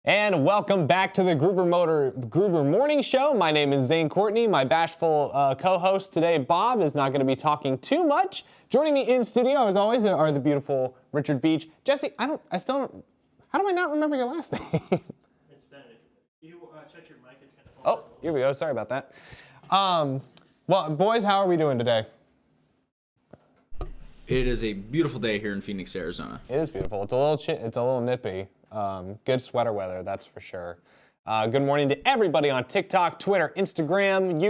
And welcome back to the Gruber Morning Show. My name is Zane Courtney. My bashful co-host today, Bob, is not going to be talking too much. Joining me in studio, as always, are the beautiful Richard Beach. Jesse, how do I not remember your last name? It's Benedict. You check your mic. It's kind of. Oh, here we go. Sorry about that. Well, boys, how are we doing today? It is a beautiful day here in Phoenix, Arizona. It is beautiful. It's a little nippy. Good sweater weather, that's for sure. Good morning to everybody on TikTok, Twitter, Instagram,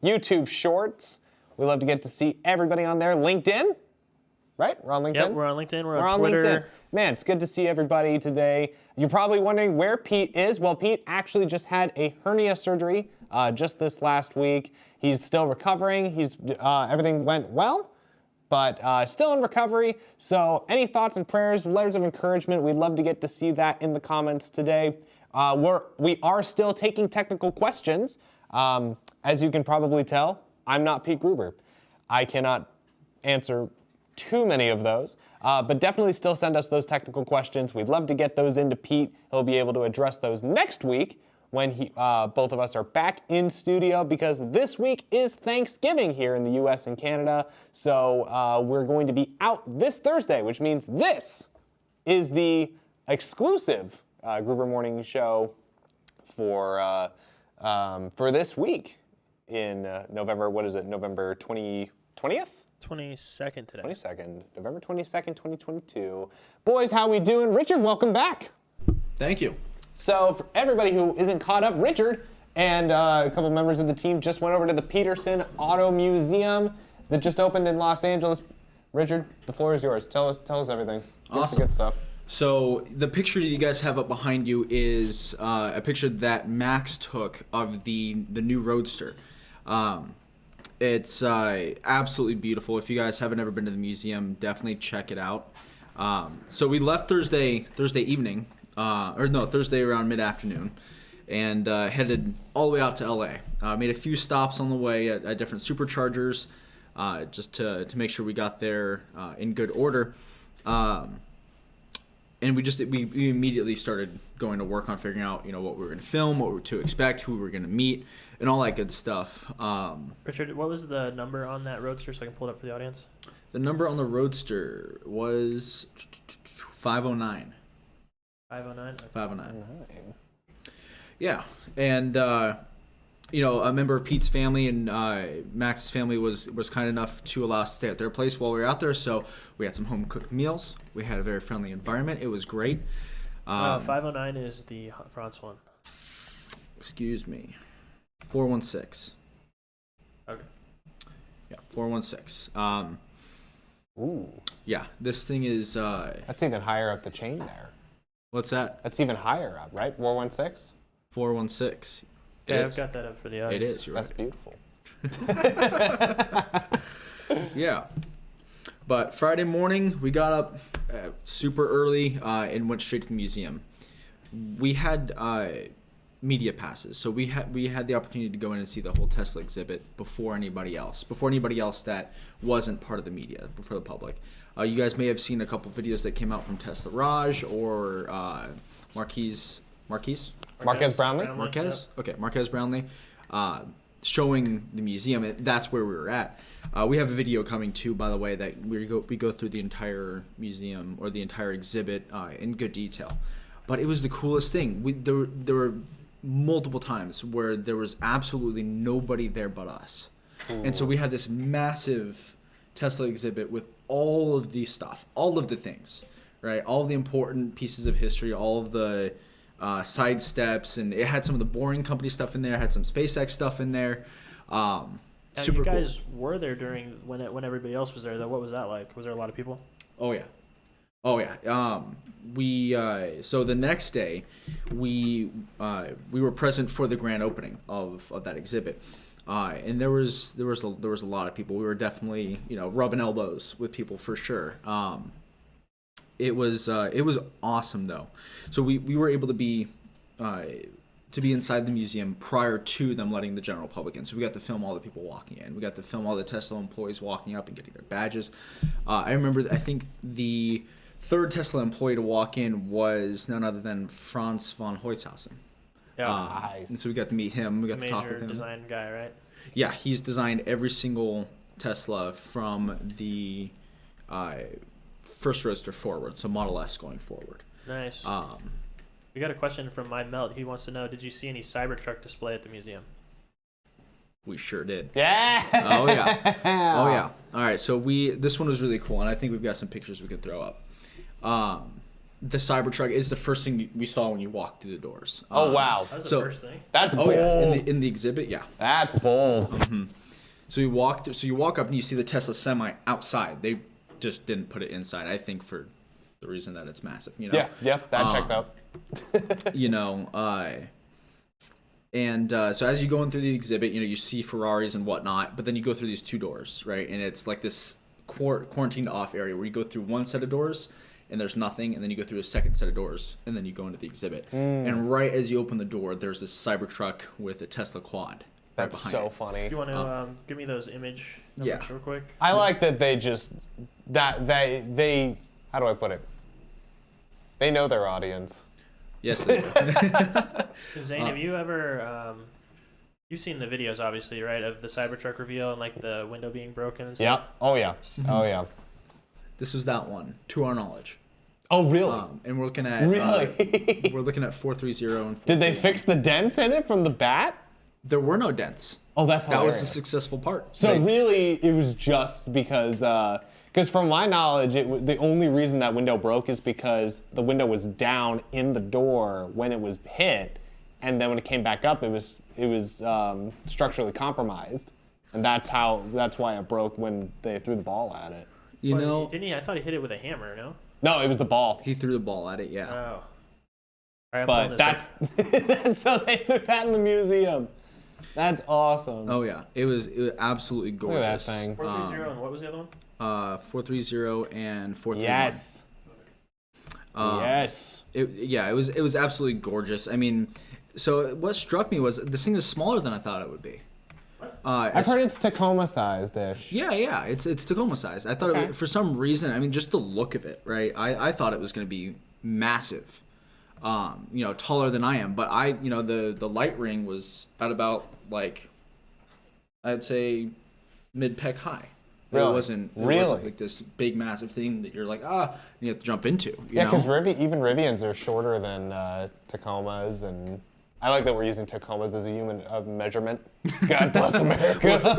YouTube Shorts. We love to get to see everybody on there. LinkedIn, right? We're on LinkedIn? Yep, we're on LinkedIn. We're on Twitter. LinkedIn. Man, it's good to see everybody today. You're probably wondering where Pete is. Well, Pete actually just had a hernia surgery just this last week. He's still recovering. Everything went well, but still in recovery. So any thoughts and prayers, letters of encouragement, we'd love to get to see that in the comments today. We are still taking technical questions. As you can probably tell, I'm not Pete Gruber. I cannot answer too many of those, but definitely still send us those technical questions. We'd love to get those into Pete. He'll be able to address those next week when both of us are back in studio, because this week is Thanksgiving here in the U.S. and Canada. So we're going to be out this Thursday, which means this is the exclusive Gruber Morning Show for this week in November. What is it? November 20th? 22nd today. 22nd. November 22nd, 2022. Boys, how we doing? Richard, welcome back. Thank you. So for everybody who isn't caught up, Richard and a couple members of the team just went over to the Peterson Auto Museum that just opened in Los Angeles. Richard, the floor is yours. Tell us everything. Awesome. Good stuff. So the picture that you guys have up behind you is a picture that Max took of the new Roadster. It's absolutely beautiful. If you guys haven't ever been to the museum, definitely check it out. So we left Thursday evening. Thursday around mid-afternoon, and headed all the way out to LA. Made a few stops on the way at different superchargers, just to make sure we got there in good order. And we immediately started going to work on figuring out, what we were going to film, what we were to expect, who we were going to meet, and all that good stuff. Richard, what was the number on that Roadster so I can pull it up for the audience? The number on the Roadster was 509. 509? 509. Yeah, and a member of Pete's family and Max's family was kind enough to allow us to stay at their place while we were out there. So we had some home cooked meals. We had a very friendly environment. It was great. 509 is the France one. Excuse me, 416. Okay. Yeah, 416. ooh, Yeah, this thing is. that's even higher up the chain there. What's that? That's even higher up, right? 416. 416. Yeah, I've got that up for the audience. It is. You're That's right. beautiful. Yeah. But Friday morning, we got up super early and went straight to the museum. We had media passes, so we had the opportunity to go in and see the whole Tesla exhibit before anybody else that wasn't part of the media, before the public. You guys may have seen a couple videos that came out from Tesla Raj or Marquez Brownlee? Marquez? Yep. Okay, Marquez Brownlee, showing the museum. That's where we were at. We have a video coming too, by the way, that we go through the entire museum or the entire exhibit in good detail. But it was the coolest thing. There were multiple times where there was absolutely nobody there but us. Ooh. And so we had this massive Tesla exhibit with all of the stuff, all of the things, right? All of the important pieces of history, all of the side steps, and it had some of the boring company stuff in there, had some SpaceX stuff in there. Super you guys cool. Were there during when everybody else was there, though. What was that like? Was there a lot of people? Oh yeah. So the next day we were present for the grand opening of that exhibit. And there was a lot of people. We were definitely, rubbing elbows with people for sure. It was awesome though. So we were able to be inside the museum prior to them letting the general public in. So we got to film all the people walking in. We got to film all the Tesla employees walking up and getting their badges. I remember, I think the third Tesla employee to walk in was none other than Franz von Holzhausen. Yeah. And so we got to meet him. We got to talk with Major him. design guy, right? Yeah, he's designed every single Tesla from the first Roadster forward, so Model S going forward. Nice. We got a question from My Melt. He wants to know, did you see any Cybertruck display at the museum? We sure did. Yeah. Oh yeah. Oh yeah. All right. So this one was really cool, and I think we've got some pictures we could throw up. The Cybertruck is the first thing we saw when you walked through the doors. Oh wow. That was the So- first thing. That's bold. Oh yeah. In the exhibit, yeah. That's bold. So you walk up and you see the Tesla Semi outside. They just didn't put it inside. I think for the reason that it's massive. You know. Yeah. Yep. That checks out. You know. So as you go in through the exhibit, you know, you see Ferraris and whatnot, but then you go through these two doors, right? And it's like this quarantined off area where you go through one set of doors and there's nothing, and then you go through a second set of doors and then you go into the exhibit. And right as you open the door, there's this Cybertruck with a Tesla quad. That's right behind so it. funny. You want to give me those image numbers Yeah. real quick? I like that they just they how do I put it? They know their audience. Yes. They do. Zane, have you ever you've seen the videos obviously, right, of the Cybertruck reveal and like the window being broken and stuff? Yeah. Oh yeah. Oh yeah. This was that one, to our knowledge. Oh really? And we're looking at Really? we're looking at 430 and 430. Did they fix the dents in it from the bat? There were no dents. Oh, that's That hilarious. was the successful part. So really, it was just because from my knowledge, the only reason that window broke is because the window was down in the door when it was hit, and then when it came back up, it was structurally compromised, and that's why it broke when they threw the ball at it. You Well, know, didn't he? I thought he hit it with a hammer, no? No, it was the ball. he threw the ball at it, yeah. Oh. All right, I'm pulling But this up. that's so they threw that in the museum. That's awesome. Oh yeah, it was absolutely Look gorgeous. at that thing. 430 and what was the other one? 430 and 431. Yes. Yes. It was absolutely gorgeous. I mean, so what struck me was this thing is smaller than I thought it would be. I've heard it's Tacoma-sized-ish. Yeah, it's Tacoma size. I thought Okay. for some reason, I mean, just the look of it, right? I thought it was going to be massive, you know, taller than I am. But the light ring was at about like, I'd say, mid-pec high. Really? It wasn't like this big massive thing that you're like you have to jump into. Yeah, know? because even Rivians are shorter than Tacomas, and I like that we're using Tacomas as a unit of measurement. God bless America. Well,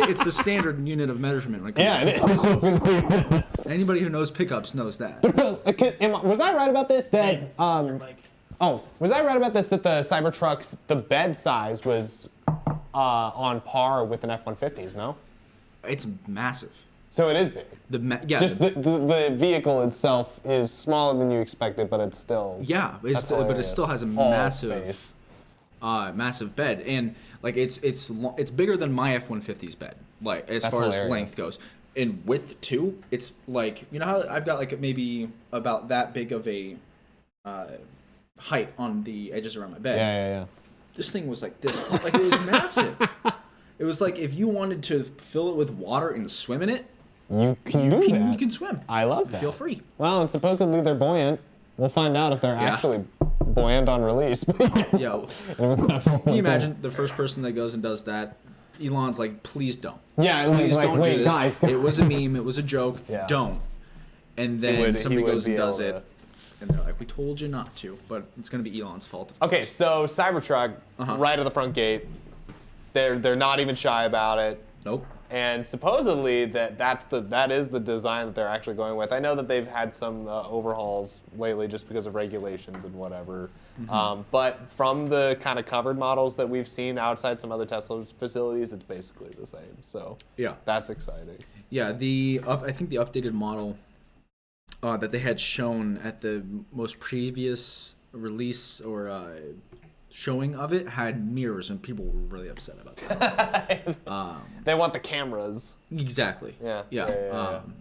it's the standard unit of measurement. Like, yeah, it is. anybody who knows pickups knows that. Was I right about this? That Your mic. was I right about this? That the Cybertruck's the bed size was on par with an F-150s? No. It's massive. So it is big. Just the vehicle itself is smaller than you expected, but it's still but it hilarious. still has a All massive space. massive bed, and like it's bigger than my F-150's bed, like as That's far as hilarious. length goes. In width too, it's like, you know how I've got like maybe about that big of a height on the edges around my bed. Yeah. This thing was like this, like it was massive. It was like if you wanted to fill it with water and swim in it, You can do that. you can swim. I love that. Feel free. Well, and supposedly they're buoyant. We'll find out if they're Yeah. actually buoyant on release. Yo, can you imagine the first person that goes and does that? Elon's like, please don't. Yeah, Please like, don't wait, do this. guys. It was a meme. It was a joke. Yeah. Don't. And then would- somebody he would goes and be does able it, and they're like, we told you not to, but it's gonna be Elon's fault. Okay, so Cybertruck, right at the front gate. They're not even shy about it. Nope. And supposedly that is the design that they're actually going with. I know that they've had some overhauls lately just because of regulations and whatever. But from the kind of covered models that we've seen outside some other Tesla facilities, it's basically the same. So Yeah. that's exciting. Yeah. I think the updated model that they had shown at the most previous release or showing of it had mirrors, and people were really upset about that. They want the cameras. Exactly. Yeah.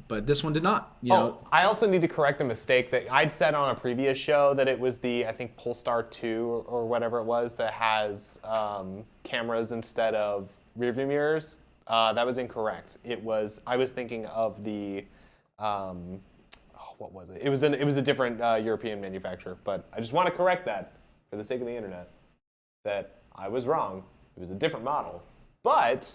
But this one did not. You know. I also need to correct a mistake that I'd said on a previous show that it was the, I think, Polestar 2 or whatever it was that has cameras instead of rearview mirrors. That was incorrect. I was thinking of the, what was it? It was a different European manufacturer, but I just want to correct that for the sake of the internet, that I was wrong. It was a different model, but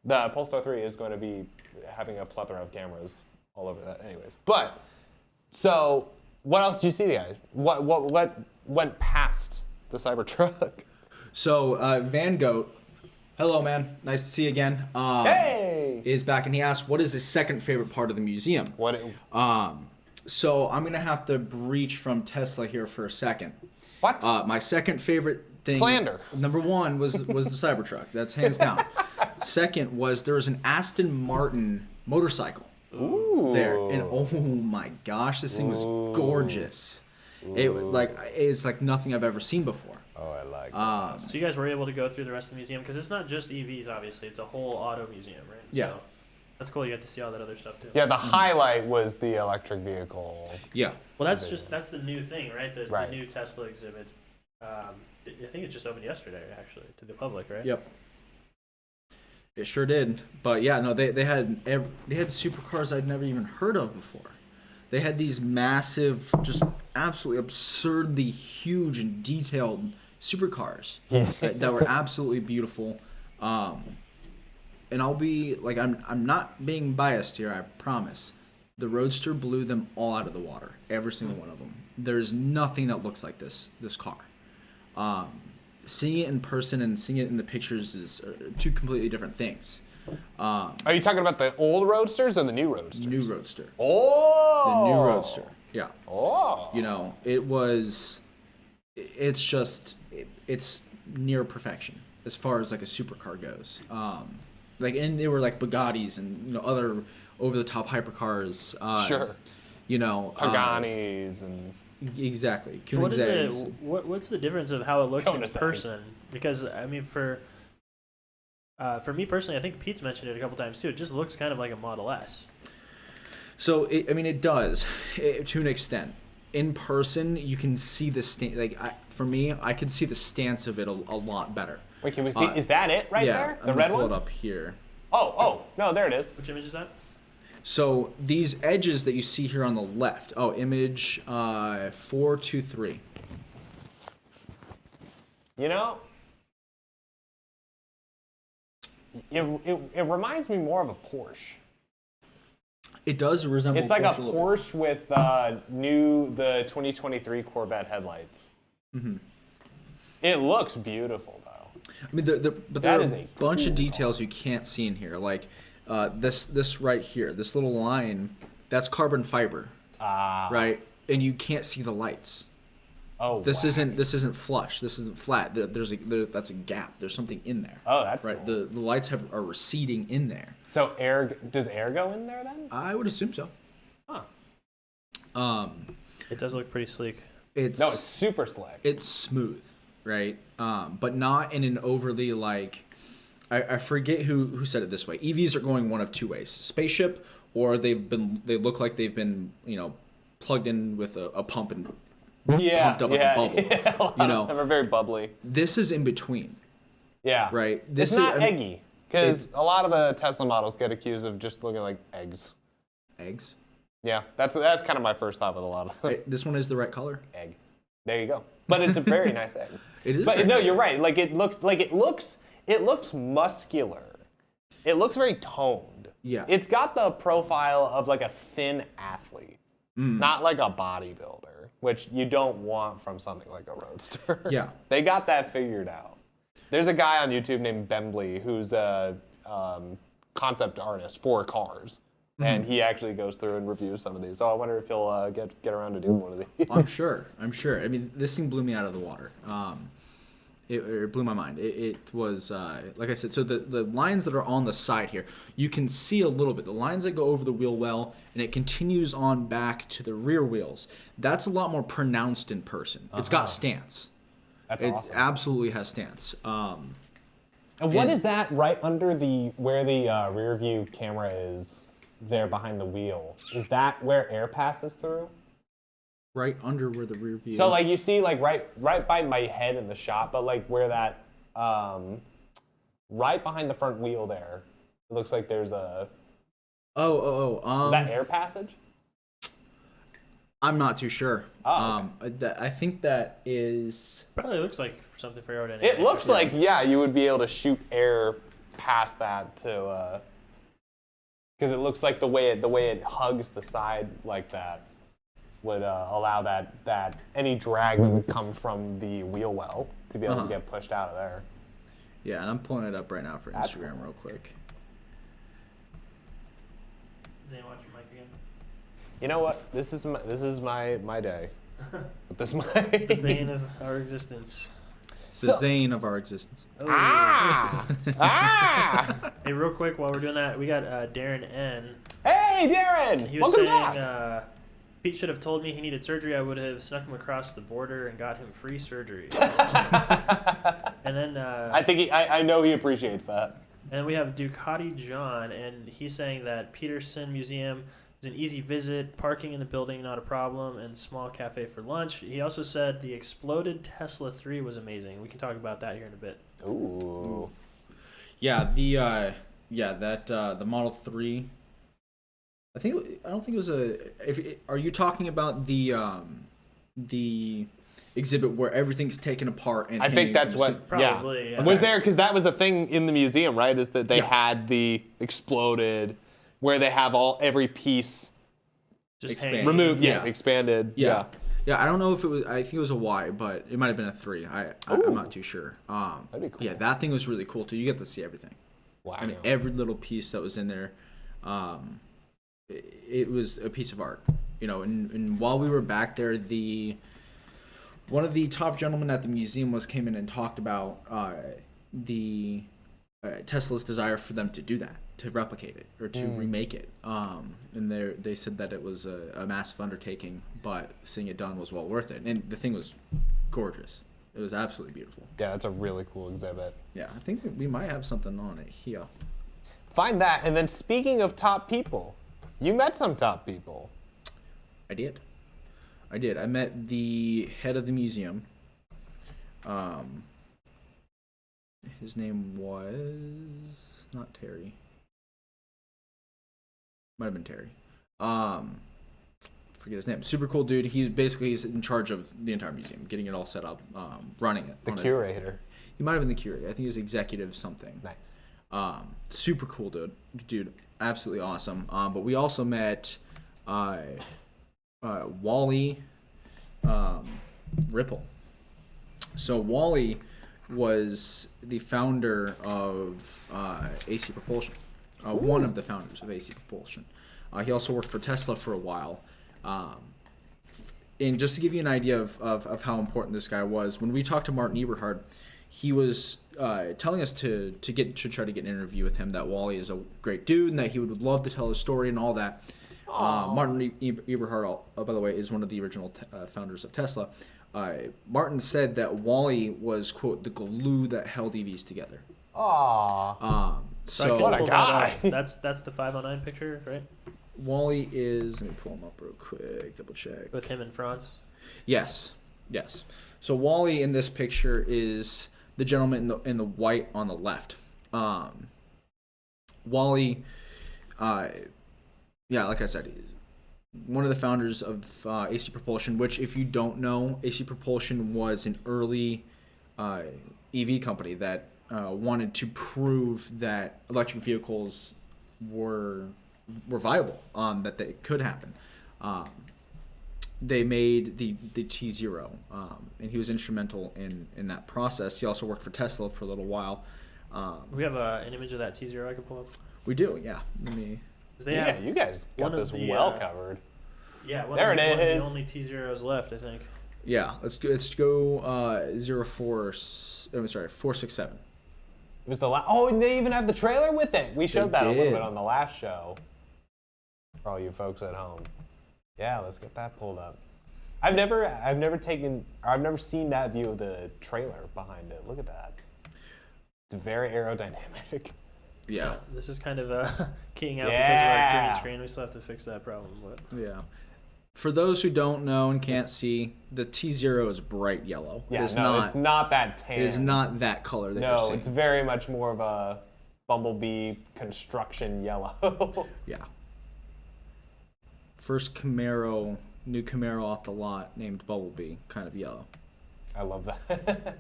the Polestar 3 is going to be having a plethora of cameras all over that, anyways. But so, what else do you see, guys? What went past the Cybertruck? So Van Goat, hello man, nice to see you again. Hey! Is back and he asked, what is his second favorite part of the museum? So I'm gonna have to breach from Tesla here for a second. What? My second favorite thing. Slander. Number one was the Cybertruck. That's hands down. Second was there was an Aston Martin motorcycle. Ooh. There, and oh my gosh, this thing was gorgeous. It's like nothing I've ever seen before. Oh, I like that. So you guys were able to go through the rest of the museum because it's not just EVs, obviously. It's a whole auto museum, right? Yeah. So that's cool. You got to see all that other stuff too. Yeah, the highlight was the electric vehicle. Yeah. Well, that's the new thing, right? The new Tesla exhibit. I think it just opened yesterday, actually, to the public, right? Yep. It sure did. But yeah, no, they had supercars I'd never even heard of before. They had these massive, just absolutely absurdly huge and detailed supercars that were absolutely beautiful. And I'll be like, I'm not being biased here, I promise. The Roadster blew them all out of the water, every single one of them. There's nothing that looks like this car. Seeing it in person and seeing it in the pictures is two completely different things. Are you talking about the old Roadsters or the new Roadsters? New Roadster. Oh! The new Roadster, yeah. Oh! You know, it's near perfection as far as like a supercar goes. And they were like Bugattis and other over-the-top hypercars. Sure. Paganis and exactly. So what's the difference of how it looks in person? Because I mean, for me personally, I think Pete's mentioned it a couple times too. It just looks kind of like a Model S. So it does to an extent. In person, you can see the for me, I can see the stance of it a lot better. Wait, can we see? Is that it right there? The red one? Pull it up here. Oh, no, there it is. Which image is that? So these edges that you see here on the left. Oh, image 423. It reminds me more of a Porsche. It does resemble. It's like a Porsche with the 2023 Corvette headlights. Mm-hmm. It looks beautiful though. I mean, there are a bunch of details you can't see in here. Like this right here, this little line, that's carbon fiber, right? And you can't see the lights. Oh, this isn't flush. This isn't flat. That's a gap. There's something in there. Oh, that's right. Cool. The lights are receding in there. So does air go in there then? I would assume so. Huh. It does look pretty sleek. It's super slick. It's smooth, right? But not in an overly like. I forget who said it this way. EVs are going one of two ways: spaceship, or they look like they've been plugged in with a pump and pumped up like a bubble. Yeah, they're very bubbly. This is in between. Yeah. Right. It's not eggy, because a lot of the Tesla models get accused of just looking like eggs. Eggs. Yeah, that's kind of my first thought with a lot of them. This one is the right color. Egg. There you go. But it's a very nice egg. It is. But no, you're right. Like it looks muscular. It looks very toned. Yeah. It's got the profile of like a thin athlete, not like a bodybuilder, which you don't want from something like a Roadster. Yeah. They got that figured out. There's a guy on YouTube named Bembley who's a concept artist for cars. And he actually goes through and reviews some of these. So I wonder if he'll get around to doing one of these. I'm sure. I mean, this thing blew me out of the water. It blew my mind. It was, like I said, so the lines that are on the side here, you can see a little bit. The lines that go over the wheel well, and it continues on back to the rear wheels. That's a lot more pronounced in person. It's got stance. That's awesome. It absolutely has stance. And what is that right under where the rear view camera is? There behind the wheel. Is that where air passes through? Right under where the rear view. So like you see like right by my head in the shot, but like where that right behind the front wheel there, it looks like there's a. Is that air passage? I'm not too sure. Oh, I think that is. Probably looks like something for aerodynamics. It looks like, yeah, you would be able to shoot air past that to, because it looks like the way it hugs the side like that would allow that any drag that would come from the wheel well to be able to get pushed out of there. Yeah, and I'm pulling it up right now for That's Instagram cool. real quick. Zane, watch your mic again. You know what? This is my day. With this mic. The bane of our existence. It's the Zane of our existence. Oh. Ah! Hey, real quick, while we're doing that, we got Darren N. Hey, Darren! He was Welcome saying back. Pete should have told me he needed surgery. I would have snuck him across the border and got him free surgery. And then I know he appreciates that. and we have Ducati John, and he's saying that Peterson Museum is an easy visit, parking in the building not a problem, and small cafe for lunch. He also said the exploded Tesla 3 was amazing. We can talk about that here in a bit. Ooh. Yeah, the Model 3. I don't think it was a. Are you talking about the exhibit where everything's taken apart and I think that's what. Probably, yeah. Was there, because that was a thing in the museum, right? Is that they had the exploded, where they have every piece Just Expand. hanging. removed, Yeah. expanded. Yeah. I don't know if it was. I think it was a Y, but it might have been a 3. I'm not too sure. That'd be cool. Yeah, that thing was really cool too. You get to see everything. Wow. I mean, every little piece that was in there, it was a piece of art. And while we were back there, one of the top gentlemen at the museum came in and talked about the Tesla's desire for them to do that, to replicate it or to remake it. And they said that it was a massive undertaking, but seeing it done was well worth it. And the thing was gorgeous. It was absolutely beautiful. Yeah, that's a really cool exhibit. Yeah, I think we might have something on it here. Find that, and then speaking of top people, you met some top people. I did. I met the head of the museum. His name was not Terry. Might have been Terry. Forget his name. Super cool dude. He's in charge of the entire museum, getting it all set up, running it. The curator. He might have been the curator. I think he was executive something. Nice. Super cool dude, absolutely awesome. But we also met Wally Ripple. So Wally was the founder of AC Propulsion, one of the founders of AC Propulsion. He also worked for Tesla for a while. And just to give you an idea of how important this guy was, when we talked to Martin Eberhard, he was telling us to try to get an interview with him, that Wally is a great dude and that he would love to tell his story and all that. Martin Eberhard, by the way, is one of the original founders of Tesla. Martin said that Wally was, quote, the glue that held EVs together. Aww. So what a guy. That's the 509 picture, right? Wally is, let me pull him up real quick, double check. With him in France. Yes. So Wally in this picture is the gentleman in the white on the left. Wally, like I said, one of the founders of AC Propulsion, which, if you don't know, AC Propulsion was an early EV company that wanted to prove that electric vehicles were viable, that they could happen. They made the T0, and he was instrumental in that process. He also worked for Tesla for a little while. We have an image of that T0 I can pull up. We do, yeah. Let me. You guys got this well covered. Yeah, there it is. The only T0s left, I think. Yeah, let's go 467. It was the last. Oh, and they even have the trailer with it. We showed that a little bit on the last show. For all you folks at home. Yeah, let's get that pulled up. I've never seen that view of the trailer behind it. Look at that. It's very aerodynamic. Yeah. This is kind of keying out because of our green screen. We still have to fix that problem. But. Yeah. For those who don't know and can't see, the T0 is bright yellow. Yeah, it's not that tan. It is not that color that you're seeing. It's very much more of a Bumblebee construction yellow. Yeah. First Camaro new Camaro off the lot named Bumblebee, kind of yellow. I love that.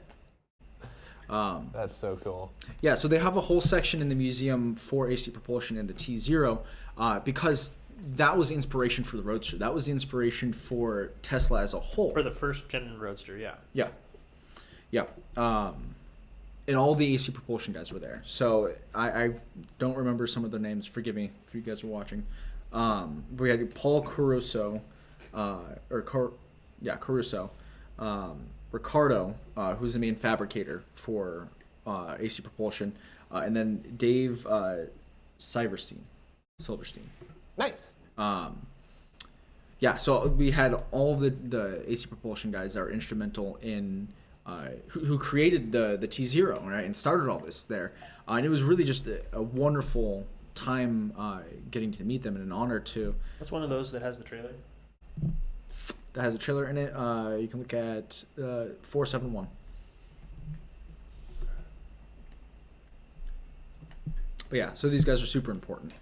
That's so cool. Yeah, so they have a whole section in the museum for AC propulsion and the T0 because that was the inspiration for the Roadster. That was the inspiration for Tesla as a whole. For the first gen Roadster, yeah. Yeah. Yeah. And all the AC propulsion guys were there. So I don't remember some of their names. Forgive me if you guys are watching. We had Paul Caruso, Caruso. Ricardo, who's the main fabricator for AC propulsion, and then Dave Silverstein. Nice. Yeah, so we had all the AC propulsion guys that are instrumental in who created the T0, right, and started all this there. And it was really just a wonderful time getting to meet them, and an honor to. What's one of those that has the trailer? That has a trailer in it. You can look at 471. But yeah, so these guys are super important.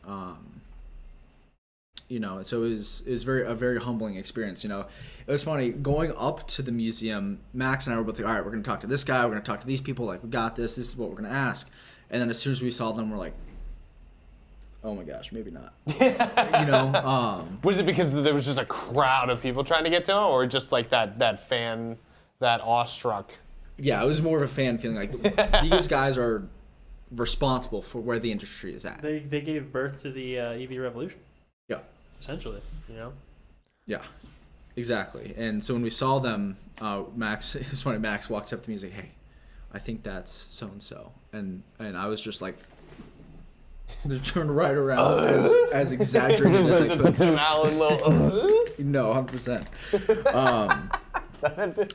So it was a very humbling experience. It was funny going up to the museum. Max and I were both like, all right, we're gonna talk to this guy. We're gonna talk to these people. Like, we got this. This is what we're gonna ask. And then as soon as we saw them, we're like, oh my gosh, maybe not. Was it because there was just a crowd of people trying to get to him, or just like that fan, that awestruck? Yeah, it was more of a fan feeling. Like these guys are responsible for where the industry is at. They gave birth to the EV revolution. Yeah. Essentially, Yeah, exactly. And so when we saw them, Max, it was funny. Max walks up to me. He's like, "Hey, I think that's so and so," and I was just like. To turn right around as exaggerated as I could. No, 100%.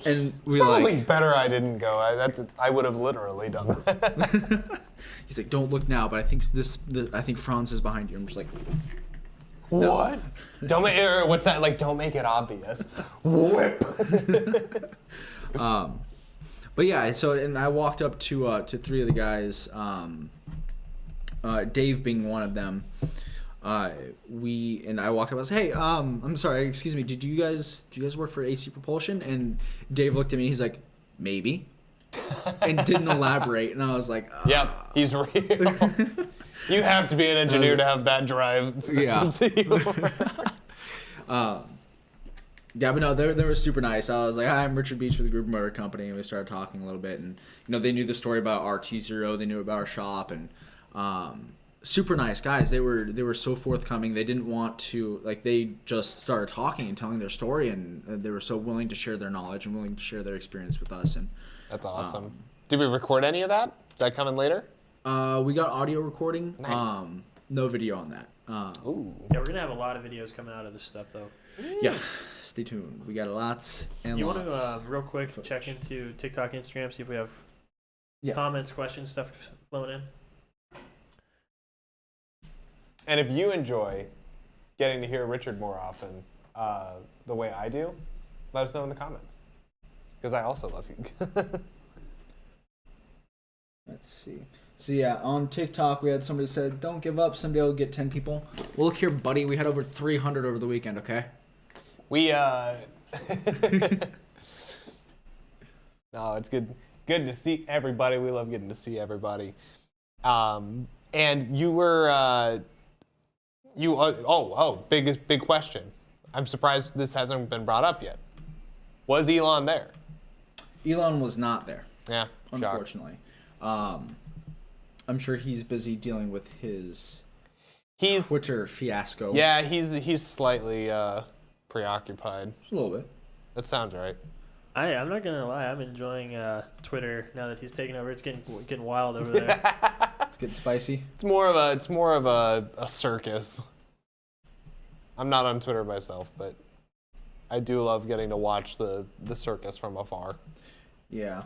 And we probably better I didn't go. I would have literally done that. He's like, don't look now, but I think I think Franz is behind you. I'm just like, no. What? Don't make or what's that like? Don't make it obvious. Whip. But yeah, so and I walked up to three of the guys. Dave being one of them, I walked up. I was, hey, I'm sorry, excuse me. Do you guys work for AC Propulsion? And Dave looked at me. He's like, maybe, and didn't elaborate. And I was like, yep, he's real. You have to be an engineer to have that drive. Yeah. Yeah, but no, they were super nice. I was like, hi, I'm Richard Beach with the Gruber Motor Company, and we started talking a little bit. And they knew the story about our T0. They knew about our shop, and super nice guys. They were so forthcoming. They didn't want to they just started talking and telling their story, and they were so willing to share their knowledge and willing to share their experience with us. And that's awesome. Did we record any of that? Is that coming later? We got audio recording. Nice. No video on that. Ooh. Yeah, we're gonna have a lot of videos coming out of this stuff though. Yeah, stay tuned. We got lots and you lots. You want to real quick check into TikTok, Instagram, see if we have comments, questions, stuff flowing in. And if you enjoy getting to hear Richard more often, the way I do, let us know in the comments. Because I also love you. Let's see. So yeah, on TikTok we had somebody said, "Don't give up. Someday we'll get 10 people." Well, look here, buddy. We had over 300 over the weekend. Okay. No, it's good to see everybody. We love getting to see everybody. And you were big question. I'm surprised this hasn't been brought up yet. Was Elon there? Elon was not there. Yeah, unfortunately. I'm sure he's busy dealing with his Twitter fiasco. Yeah, he's slightly preoccupied. A little bit. That sounds right. I'm not gonna lie. I'm enjoying Twitter now that he's taken over. It's getting wild over there. It's getting spicy. It's more of a circus. I'm not on Twitter myself, but I do love getting to watch the circus from afar. Yeah.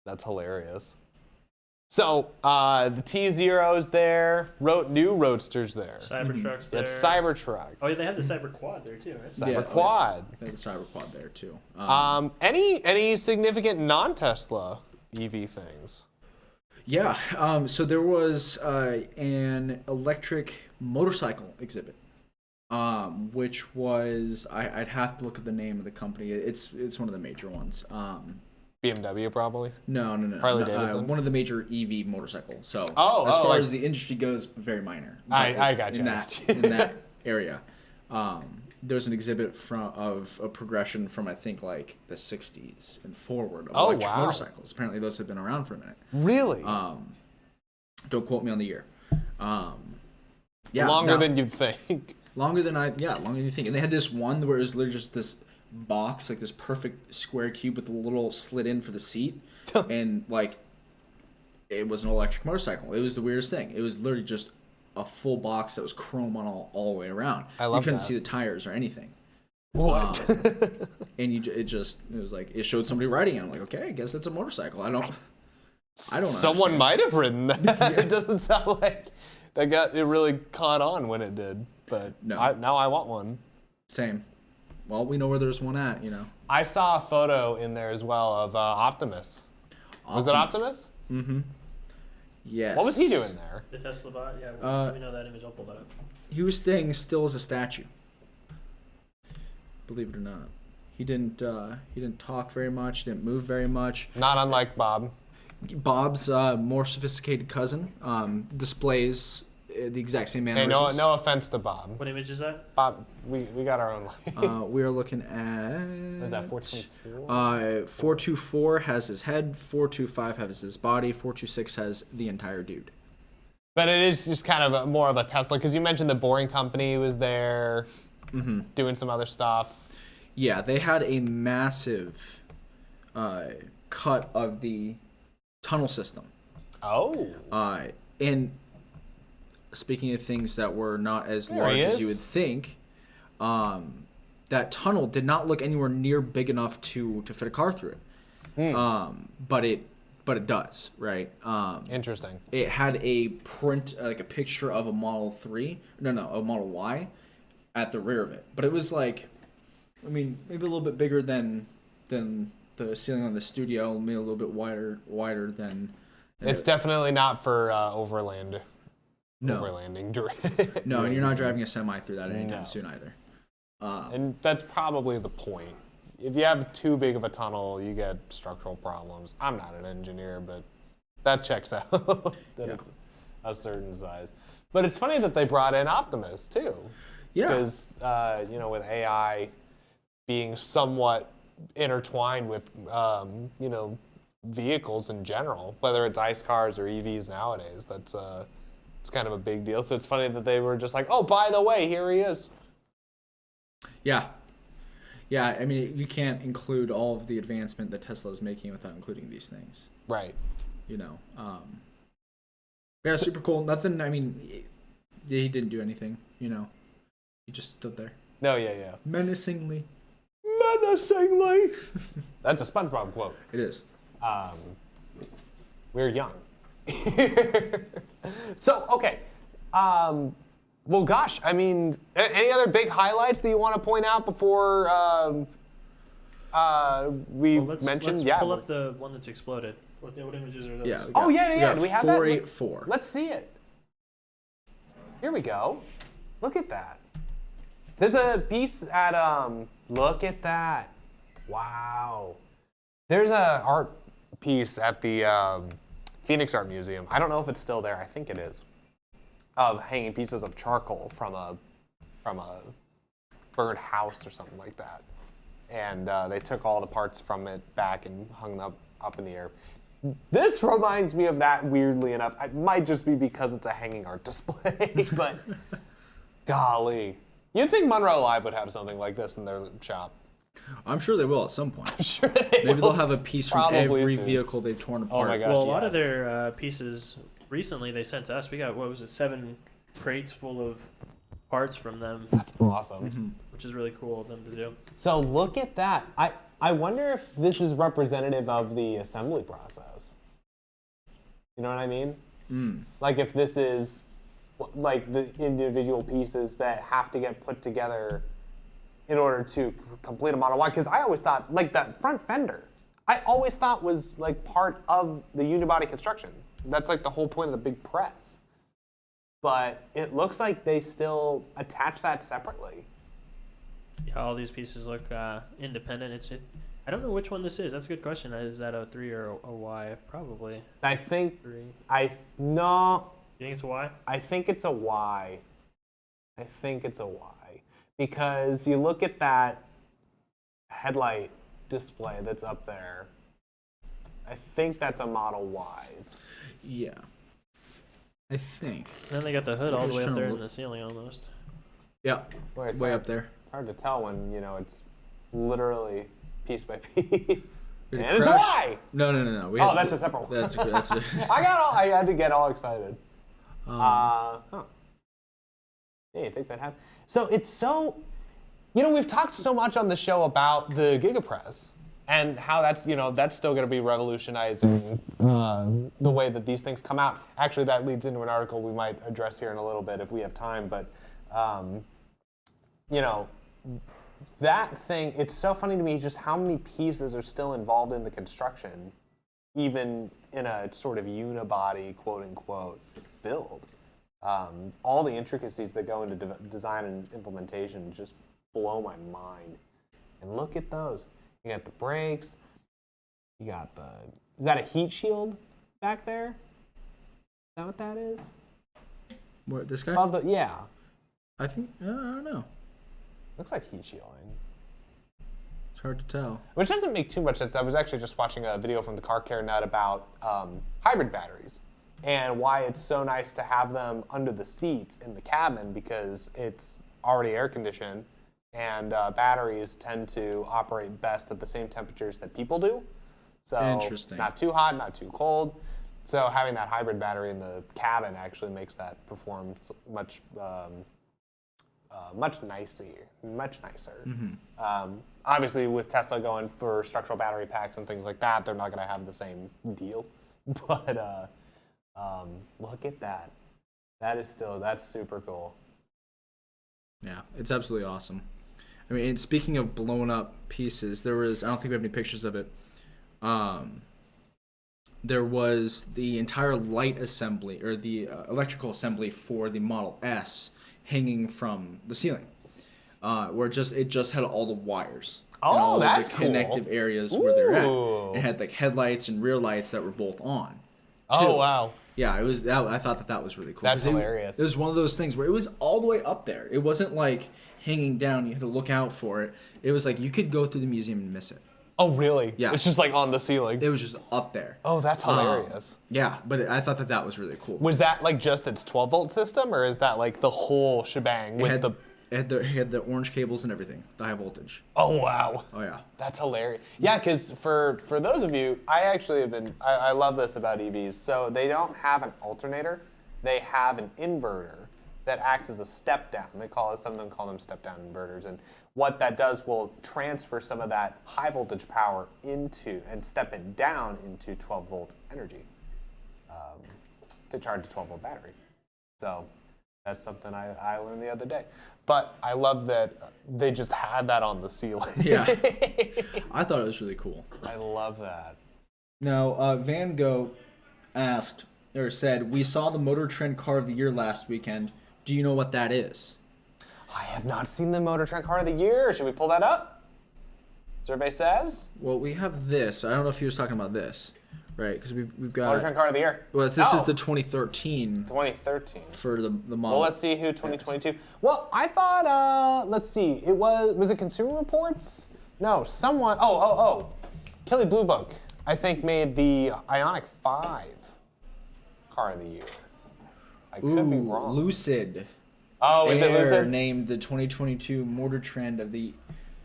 That's hilarious. So the T0's there. New Roadster's there. Cybertruck's there. It's Cybertruck. Oh, yeah, they have the Cyberquad there too, right? Cyberquad. They have the Cyberquad there too. Any significant non-Tesla EV things? Yeah. So there was an electric motorcycle exhibit. which was I'd have to look at the name of the company. It's one of the major ones. BMW probably. No. Harley Davidson? One of the major EV motorcycles. So as far like, as the industry goes, very minor. I got you. In that area. There's an exhibit of a progression from I think like the 60s and forward of electric motorcycles. Apparently those have been around for a minute. Really? Don't quote me on the year. Longer than you'd think. Longer than you think. And they had this one where it was literally just this box, like this perfect square cube with a little slit in for the seat, and like it was an electric motorcycle. It was the weirdest thing. It was literally just a full box that was chrome on all the way around. I love You couldn't that. see the tires or anything. What? And it was like it showed somebody riding it. I'm like, okay, I guess that's a motorcycle. I don't. Someone understand. might have ridden that. It doesn't sound like it really caught on when it did. But No. now I want one. Same. Well, we know where there's one at, you know. I saw a photo in there as well of Optimus. Was it Optimus? Mm-hmm. Yes. What was he doing there? The Tesla bot? Yeah, let me know that image. I'll pull that up. He was staying still as a statue. Believe it or not. He didn't talk very much, didn't move very much. Not unlike Bob. Bob's more sophisticated cousin displays the exact same Hey, mannerisms. no offense to Bob. What image is that? Bob, we got our own life. We are looking at... What is that, 424? 424 has his head, 425 has his body, 426 has the entire dude. But it is just kind of more of a Tesla, because you mentioned the Boring Company was there doing some other stuff. Yeah, they had a massive cut of the tunnel system. Oh. And speaking of things that were not as There large he as is. you would think, that tunnel did not look anywhere near big enough to fit a car through it. But it does, right? Interesting. It had a print, like a picture of a Model 3, a Model Y at the rear of it. But it was like, I mean, maybe a little bit bigger than the ceiling on the studio, maybe a little bit wider than It's definitely not for overlanding. No, and you're not driving a semi through that anytime soon either. And that's probably the point. If you have too big of a tunnel, you get structural problems. I'm not an engineer, but that checks out that it's a certain size. But it's funny that they brought in Optimus too. Yeah. Because, with AI being somewhat intertwined with, vehicles in general, whether it's ICE cars or EVs nowadays, it's kind of a big deal. So it's funny that they were just like, oh, by the way, here he is. Yeah. Yeah, I mean, you can't include all of the advancement that Tesla is making without including these things. Right. Yeah, super cool. Nothing, I mean, he didn't do anything, He just stood there. No, yeah. Menacingly. That's a SpongeBob quote. It is. We're young. So, okay. Well, gosh, I mean, any other big highlights that you want to point out before we mentioned? Let's Yeah. pull up the one that's exploded. What images are those? Yeah. Oh, yeah. Do we have 484. that? Let's see it. Here we go. Look at that. There's a piece at, look at that. Wow. There's a art piece at the Phoenix Art Museum. I don't know if it's still there. I think it is. Of hanging pieces of charcoal from a bird house or something like that. And they took all the parts from it back and hung them up in the air. This reminds me of that, weirdly enough. It might just be because it's a hanging art display, but golly. You'd think Monroe Live would have something like this in their shop. I'm sure they will at some point. I'm sure they Maybe will. they'll have a piece from Probably every soon. vehicle they've torn apart. my gosh. Well, a lot of yes. their pieces recently they sent to us. We got, 7 crates full of parts from them, That's awesome. Mm-hmm. which is really cool of them to do. So look at that. I wonder if this is representative of the assembly process. You know what I mean? Like if this is like the individual pieces that have to get put together in order to complete a Model Y. Because I always thought, like that front fender, I always thought was like part of the unibody construction. That's like the whole point of the big press. but it looks like they still attach that separately. Yeah, all these pieces look independent. I don't know which one this is. That's a good question. Is that a 3 or a Y? Probably. I think 3. no. You think it's a Y? I think it's a Y. I think it's a Y because you look at that headlight display that's up there. I think that's a Model Y's. Yeah. I think. And then they got the hood all the Just way up trying to there in look. the ceiling almost. Yeah. Wait, It's way up there. It's hard to tell when, it's literally piece by piece. Did it And it's a crash? Y! No. That's a separate one. That's a I had to get all excited. um, Yeah, you think that happened? So it's so, we've talked so much on the show about the GigaPress and how that's still going to be revolutionizing the way that these things come out. Actually, that leads into an article we might address here in a little bit if we have time. But, that thing, it's so funny to me just how many pieces are still involved in the construction, even in a sort of unibody, quote unquote, build. All the intricacies that go into design and implementation just blow my mind. And look at those. You got the brakes. You got is that a heat shield back there? Is that what that is? what, this guy? Yeah. I think, I don't know. Looks like heat shielding. It's hard to tell. Which doesn't make too much sense. I was actually just watching a video from the Car Care Nut about hybrid batteries and why it's so nice to have them under the seats in the cabin because it's already air conditioned and batteries tend to operate best at the same temperatures that people do. So Interesting. Not too hot, not too cold. So having that hybrid battery in the cabin actually makes that perform much nicer. Obviously, with Tesla going for structural battery packs and things like that, they're not going to have the same deal. But look at that. That's super cool. Yeah, it's absolutely awesome. I mean, and speaking of blown up pieces, I don't think we have any pictures of it. There was the entire light assembly, or the electrical assembly for the Model S hanging from the ceiling, where it just had all the wires. Oh, and all that's the cool. connective areas where they're Ooh. at. It had like headlights and rear lights that were both on. Oh, too. wow. Yeah, it was. I thought that was really cool. That's 'Cause hilarious. It was one of those things where it was all the way up there. It wasn't like hanging down. You had to look out for it. It was like you could go through the museum and miss it. Oh, really? Yeah. It's just like on the ceiling. It was just up there. Oh, that's hilarious. Yeah, but I thought that was really cool. Was that like just its 12-volt system, or is that like the whole shebang with It had the orange cables and everything, the high voltage. Oh, wow. Oh yeah. That's hilarious. Yeah, because for those of you, I love this about EVs. So they don't have an alternator. They have an inverter that acts as a step down. Some of them call them step down inverters. And what that does will transfer some of that high voltage power into and step it down into 12 volt energy to charge a 12 volt battery. So that's something I learned the other day. But I love that they just had that on the ceiling. Yeah. I thought it was really cool. I love that. Now, Van Gogh asked, or said, we saw the Motor Trend Car of the Year last weekend. Do you know what that is? I have not seen the Motor Trend Car of the Year. Should we pull that up? Survey says. Well, we have this. I don't know if he was talking about this, right? Because we've got. Motor Trend Car of the Year. Well, this is the 2013 2013. for the model. Well, let's see who 2022. Well, I thought, let's see. It was it Consumer Reports? No, someone. Oh. Kelly Blue Book, I think, made the Ioniq 5 Car of the Year. I could be wrong. Lucid. Oh, is it Air Lucid? named the 2022 Motor Trend of the.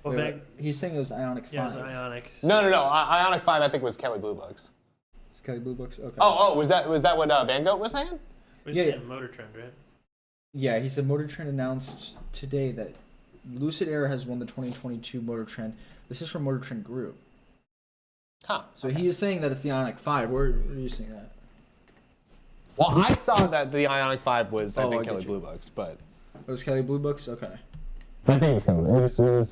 Well, he's saying it was Ioniq 5. Yeah, it was Ioniq. No. Ioniq 5, I think, was Kelly Blue Book's. It's Kelly Blue Books. Okay. Oh, was that what Van Gogh was saying? We Yeah, said Motor Trend, right? Yeah, he said Motor Trend announced today that Lucid Air has won the 2022 Motor Trend. This is from Motor Trend Group. Huh. So he is saying that it's the Ioniq 5. Where are you seeing that? Well, I saw that the Ioniq 5 was, I Oh, think, I get Kelly you. Blue Books, but. It was Kelly Blue Books? Okay. I think it was Kelly.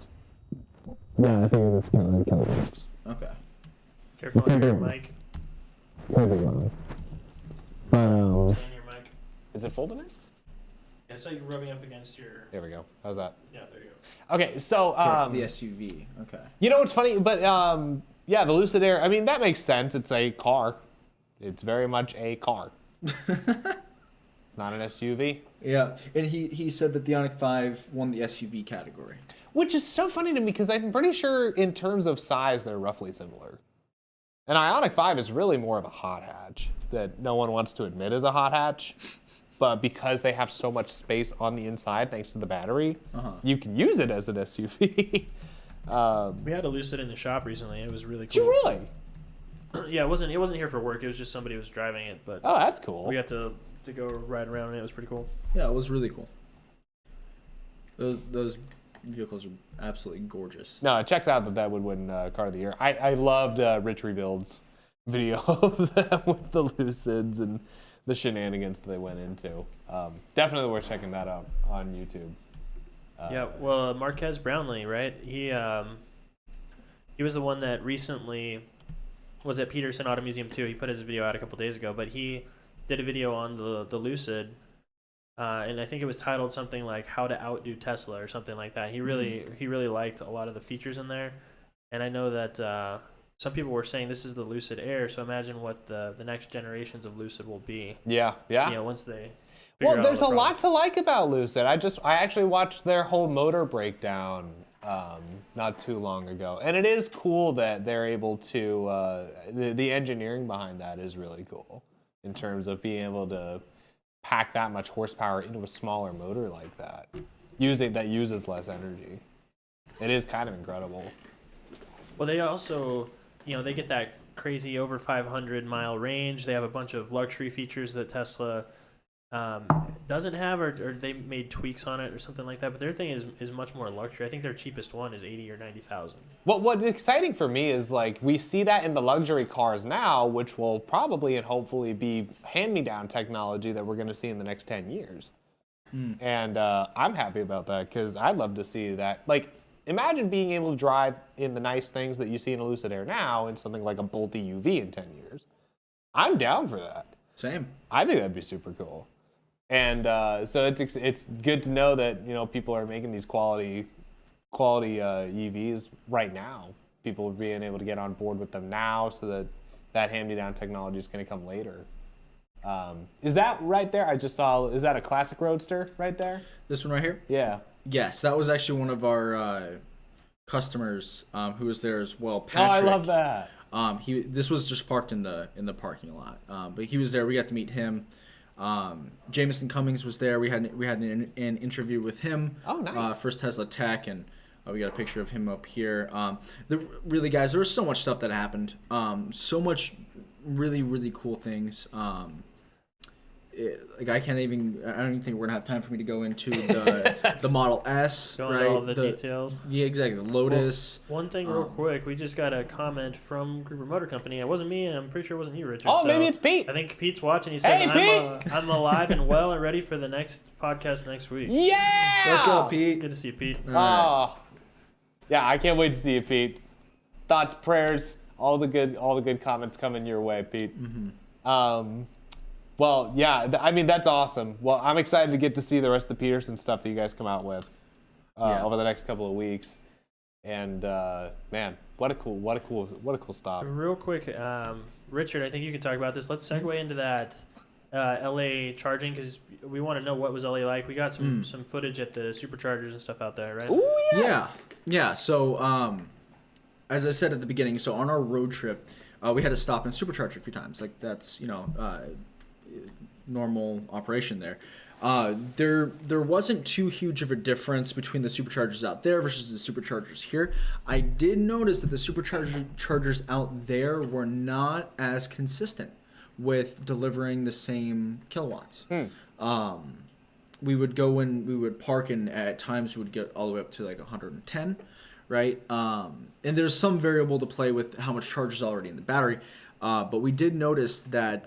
Yeah, I think it was Kelly Books. Okay. Careful on your mic. Could be wrong. But, Stay on your mic. Is it folded in? it's like rubbing up against your. There we go. How's that? Yeah, there you go. Okay, so For the SUV. Okay. you know what's funny? But yeah, the Lucid Air. I mean, that makes sense. It's a car. It's very much a car. It's not an SUV. Yeah, and he said that the Ioniq 5 won the SUV category. Which is so funny to me because I'm pretty sure in terms of size, they're roughly similar. An Ioniq 5 is really more of a hot hatch that no one wants to admit is a hot hatch. But because they have so much space on the inside, thanks to the battery, you can use it as an SUV. We had a Lucid in the shop recently. It was really Did cool. you really? Yeah, it wasn't here for work. It was just somebody was driving it, but Oh, that's cool. we got to go ride around and it was pretty cool. Yeah, it was really cool. Those vehicles are absolutely gorgeous. No, it checks out that would win Car of the Year. I loved Rich Rebuild's video of them with the Lucids and the shenanigans that they went into. Definitely worth checking that out on YouTube. Yeah, well, Marquez Brownlee, right? He was the one that recently was at Peterson Auto Museum too. He put his video out a couple days ago, but he did a video on the Lucid, and I think it was titled something like "How to Outdo Tesla" or something like that. He really liked a lot of the features in there, and I know that some people were saying this is the Lucid Air. So imagine what the next generations of Lucid will be. Yeah. You know, once they. Well, there's a lot to like about Lucid. I actually watched their whole motor breakdown not too long ago, and it is cool that they're able to. The engineering behind that is really cool in terms of being able to pack that much horsepower into a smaller motor like that, that uses less energy. It is kind of incredible. Well, they also, they get that crazy over 500-mile range. They have a bunch of luxury features that Tesla doesn't have, or they made tweaks on it or something like that. But their thing is much more luxury. I think their cheapest one is 80 or 90,000. What's exciting for me is like we see that in the luxury cars now, which will probably and hopefully be hand-me-down technology that we're going to see in the next 10 years. And I'm happy about that because I'd love to see that. Like, imagine being able to drive in the nice things that you see in a Lucid Air now in something like a Bolt EUV in 10 years. I'm down for that. Same. I think that'd be super cool. And so it's good to know that people are making these quality EVs right now. People being able to get on board with them now, so that hand-me-down technology is going to come later. Is that right there? I just saw. Is that a classic Roadster right there? This one right here? Yeah. Yes, that was actually one of our customers who was there as well. Oh, Patrick. I love that. This was just parked in the parking lot, but he was there. We got to meet him. Jameson Cummings was there. We had an interview with him. Oh, nice. First Tesla Tech, and we got a picture of him up here. Really, guys, there was so much stuff that happened. So much really, really cool things. I don't even think we're gonna have time for me to go into the Model S, Go right? into all the details. Yeah, exactly. The Lotus. Well, one thing real quick, we just got a comment from Gruber Motor Company. It wasn't me, and I'm pretty sure it wasn't you, Richard. Oh, so maybe it's Pete. I think Pete's watching. He says, Hey, Pete! I'm alive and well and ready for the next podcast next week. Yeah. What's up, Pete? Good to see you, Pete. Oh, yeah. I can't wait to see you, Pete. Thoughts, prayers, all the good comments coming your way, Pete. Mm-hmm. Well, yeah. I mean, that's awesome. Well, I'm excited to get to see the rest of the Peterson stuff that you guys come out with over the next couple of weeks. And man, what a cool stop. Real quick, Richard, I think you can talk about this. Let's segue into that LA charging, because we want to know what was LA like. We got some footage at the superchargers and stuff out there, right? Ooh, yes. Yeah. So, as I said at the beginning, so on our road trip, we had to stop and supercharge a few times. Like that's normal operation there. There wasn't too huge of a difference between the superchargers out there versus the superchargers here. I did notice that the superchargers out there were not as consistent with delivering the same kilowatts. We would go and we would park, and at times we would get all the way up to like 110, right? And there's some variable to play with how much charge is already in the battery, but we did notice that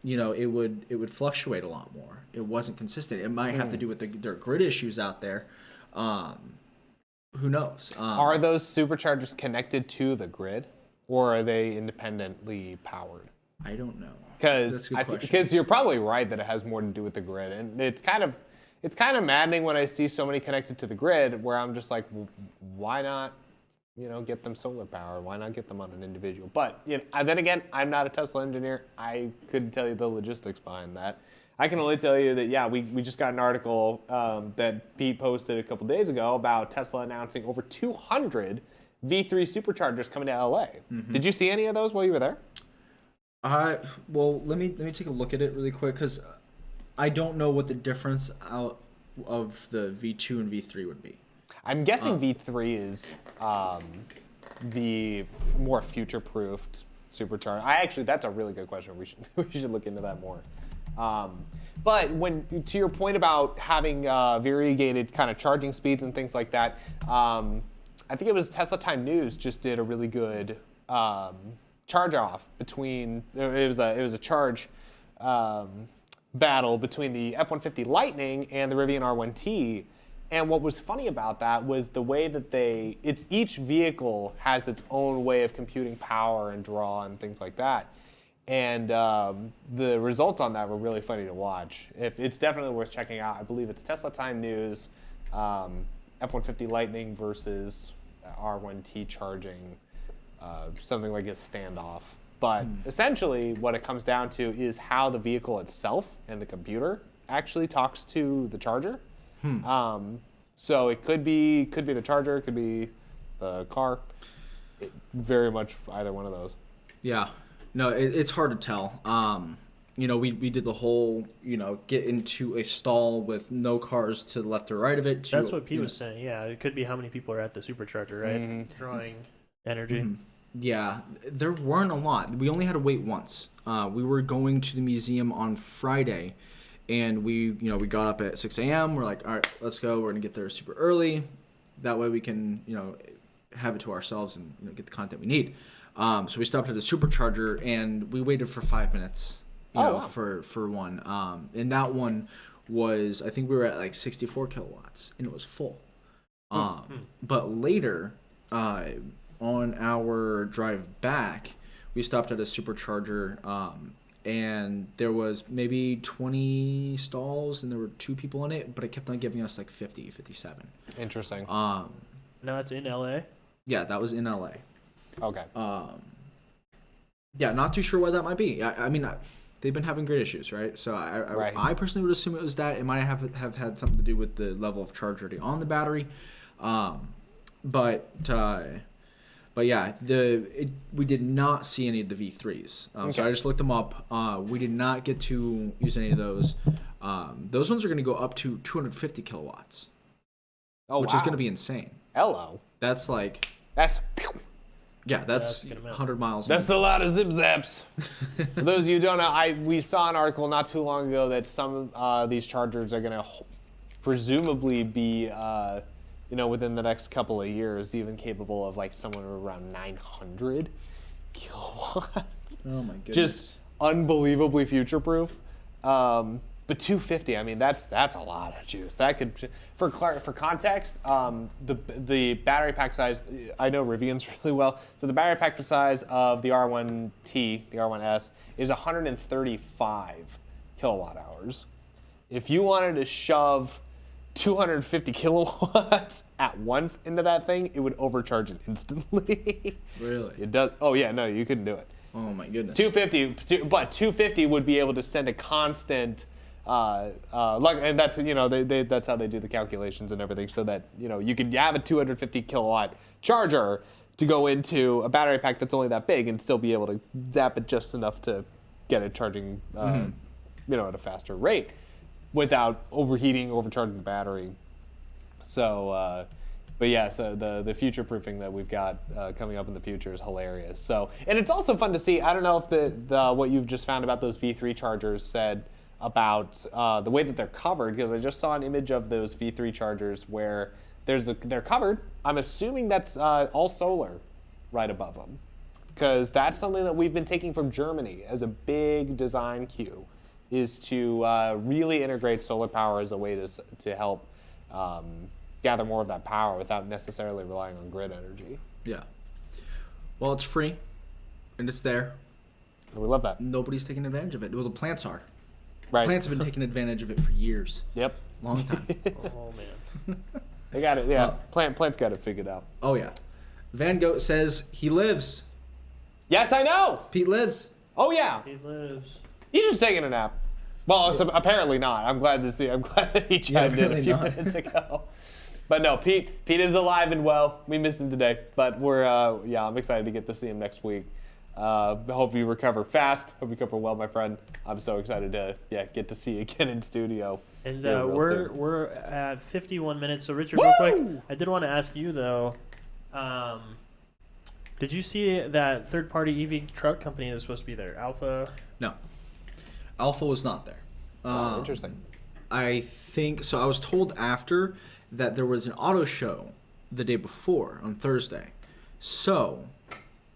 it would fluctuate a lot more. It wasn't consistent. It might have to do with their grid issues out there. Who knows? Are those superchargers connected to the grid, or are they independently powered? I don't know. Because you're probably right that it has more to do with the grid, and it's kind of it's kind of maddening when I see so many connected to the grid where I'm just like, why not, get them solar power? Why not get them on an individual? But then again, I'm not a Tesla engineer. I couldn't tell you the logistics behind that. I can only tell you that, yeah, we just got an article that Pete posted a couple days ago about Tesla announcing over 200 V3 superchargers coming to LA. Mm-hmm. Did you see any of those while you were there? Well, let me take a look at it really quick because I don't know what the difference out of the V2 and V3 would be. I'm guessing V3 is the more future-proofed supercharger. That's a really good question. We should look into that more. But to your point about having variegated kind of charging speeds and things like that, I think it was Tesla Time News just did a really good charge off between. It was a charge battle between the F-150 Lightning and the Rivian R1T. And what was funny about that was the way that each vehicle has its own way of computing power and draw and things like that. And the results on that were really funny to watch. It's definitely worth checking out. I believe it's Tesla Time News, F-150 Lightning versus R1T charging, something like a standoff. But essentially what it comes down to is how the vehicle itself and the computer actually talks to the charger. So it could be the charger, it could be the car. Very much either one of those. Yeah. No, it's hard to tell. We did the whole, get into a stall with no cars to the left or right of it. That's what Pete was saying. Yeah, it could be how many people are at the supercharger, right? Mm-hmm. Drawing energy. Mm-hmm. Yeah, there weren't a lot. We only had to wait once. We were going to the museum on Friday, and we got up at 6 a.m. We're like, all right, let's go. We're gonna get there super early. That way we can, have it to ourselves and get the content we need. So we stopped at a supercharger and we waited for 5 minutes, wow. for one. And that one was, I think we were at like 64 kilowatts and it was full. But later, on our drive back, we stopped at a supercharger, and there was maybe 20 stalls and there were 2 people in it, but it kept on giving us like 50, 57. Interesting. No, that's in LA? Yeah, that was in LA. Okay. Yeah, not too sure why that might be. I mean, they've been having grid issues, right? So I personally would assume it was that. It might have had something to do with the level of charge already on the battery. But yeah, we did not see any of the V3s. Okay. So I just looked them up. We did not get to use any of those. Those ones are going to go up to 250 kilowatts. Which is going to be insane. Hello. That's like... That's 100 miles. That's a lot of zip zaps. For those of you who don't know, we saw an article not too long ago that some of these chargers are going to presumably be, within the next couple of years, even capable of like somewhere around 900 kilowatts. Oh my goodness! Just unbelievably future-proof. But 250, I mean, that's a lot of juice. That could, for context, the battery pack size, I know Rivian's really well. So the battery pack size of the R1T, the R1S, is 135 kilowatt hours. If you wanted to shove 250 kilowatts at once into that thing, it would overcharge it instantly. Really? It does. Oh yeah, no, you couldn't do it. Oh my goodness. 250 would be able to send a constant. And that's that's how they do the calculations and everything, so that you can have a 250 kilowatt charger to go into a battery pack that's only that big and still be able to zap it just enough to get it charging, at a faster rate without overcharging the battery. So, but yeah, so the future proofing that we've got coming up in the future is hilarious. So, and it's also fun to see. I don't know if the what you've just found about those V3 chargers said about the way that they're covered, because I just saw an image of those V3 chargers where they're covered. I'm assuming that's all solar right above them, because that's something that we've been taking from Germany as a big design cue, is to really integrate solar power as a way to help gather more of that power without necessarily relying on grid energy. Yeah. Well, it's free, and it's there. And we love that. Nobody's taking advantage of it. Well, the plants are. Right. Plants have been taking advantage of it for years. Yep. Long time. Oh man. They got it. Yeah, Plant's got it figured out. Oh yeah. Van Gogh says he lives. Yes, I know. Pete lives. Oh yeah, He lives. he's just taking a nap. Well, so apparently not. I'm glad to see. I'm glad that he chimed in a apparently few not. minutes ago. But no, Pete is alive and well. We miss him today, but we're I'm excited to get to see him next week. Hope you recover fast. Hope you recover well, my friend. I'm so excited to get to see you again in studio. And Yeah, real soon. we're at 51 minutes. So Richard, real quick, I did want to ask you though. Did you see that third-party EV truck company that was supposed to be there? Alpha. No. Alpha was not there. Interesting. I think so. I was told after that there was an auto show the day before on Thursday. So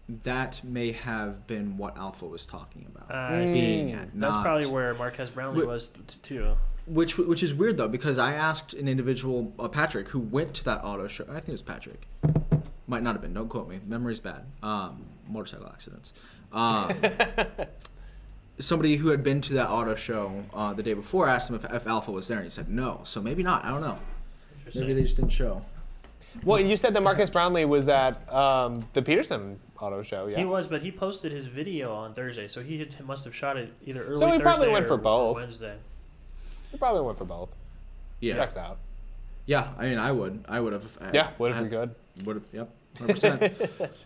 that may have been what Alpha was talking about. I see. Being at, That's not- probably where Marquez Brownlee was too. Which is weird though, because I asked an individual, Patrick, who went to that auto show. I think it was Patrick. Might not have been. Don't quote me. Memory's bad. Motorcycle accidents. Somebody who had been to that auto show the day before asked him if Alpha was there, and he said no. So maybe not. I don't know. Maybe they just didn't show. Well, you said that Marcus Brownlee was at the Peterson Auto Show, yeah? He was, but he posted his video on Thursday, so he must have shot it either early So he Thursday probably went or for both. Wednesday. He probably went for both. Yeah. Checks out. Yeah. I mean, I would have. Yeah, would if we could. Would have. Yep. 100%.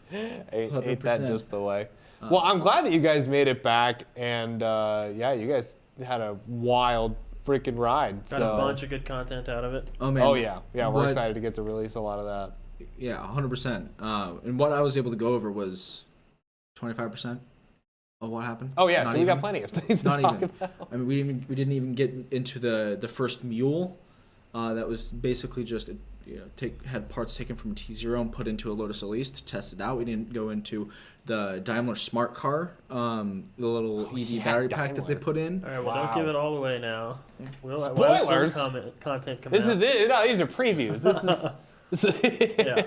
Ain't that 100%. just the way? Well, I'm glad that you guys made it back, and you guys had a wild freaking ride. Got a bunch of good content out of it. Oh man. Oh yeah, we're What- excited to get to release a lot of that. Yeah, 100%. And what I was able to go over was 25% of what happened. Oh yeah, Not so we got even. plenty of things to Not talk even. about. I mean, we didn't even get into the first mule. That was basically just had parts taken from a T0 and put into a Lotus Elise to test it out. We didn't go into the Daimler Smart Car, the little EV battery pack that they Daimler. put in. All right, well, Wow. don't give it all away now. We'll have Spoilers? some content come This out. these are previews. This is Yeah.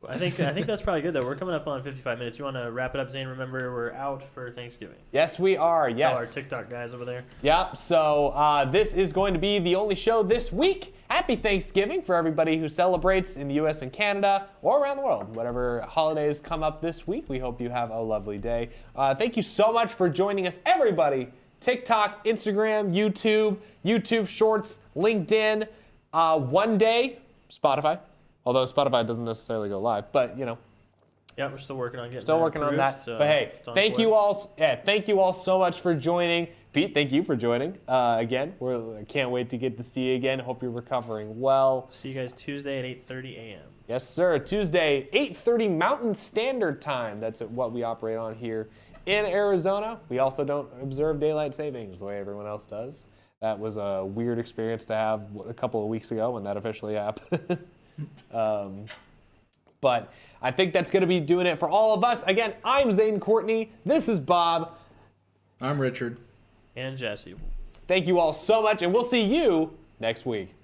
I think that's probably good, though. We're coming up on 55 minutes. You want to wrap it up, Zane? Remember, we're out for Thanksgiving. Yes, we are. Tell Yes. our TikTok guys over there. Yep. So this is going to be the only show this week. Happy Thanksgiving for everybody who celebrates in the U.S. and Canada or around the world. Whatever holidays come up this week, we hope you have a lovely day. Thank you so much for joining us, everybody. TikTok, Instagram, YouTube Shorts, LinkedIn. One day, Spotify. Although Spotify doesn't necessarily go live, but Yeah, we're still working on getting still that working on approved, that. so But hey, it's on thank its way. you all. Yeah, thank you all so much for joining. Pete, thank you for joining again. I can't wait to get to see you again. Hope you're recovering well. See you guys Tuesday at 8:30 a.m. Yes, sir. Tuesday, 8:30 Mountain Standard Time. That's what we operate on here in Arizona. We also don't observe daylight savings the way everyone else does. That was a weird experience to have a couple of weeks ago when that officially happened. But I think that's going to be doing it for all of us. Again, I'm Zane Courtney. This is Bob. I'm Richard. And Jesse. Thank you all so much, and we'll see you next week.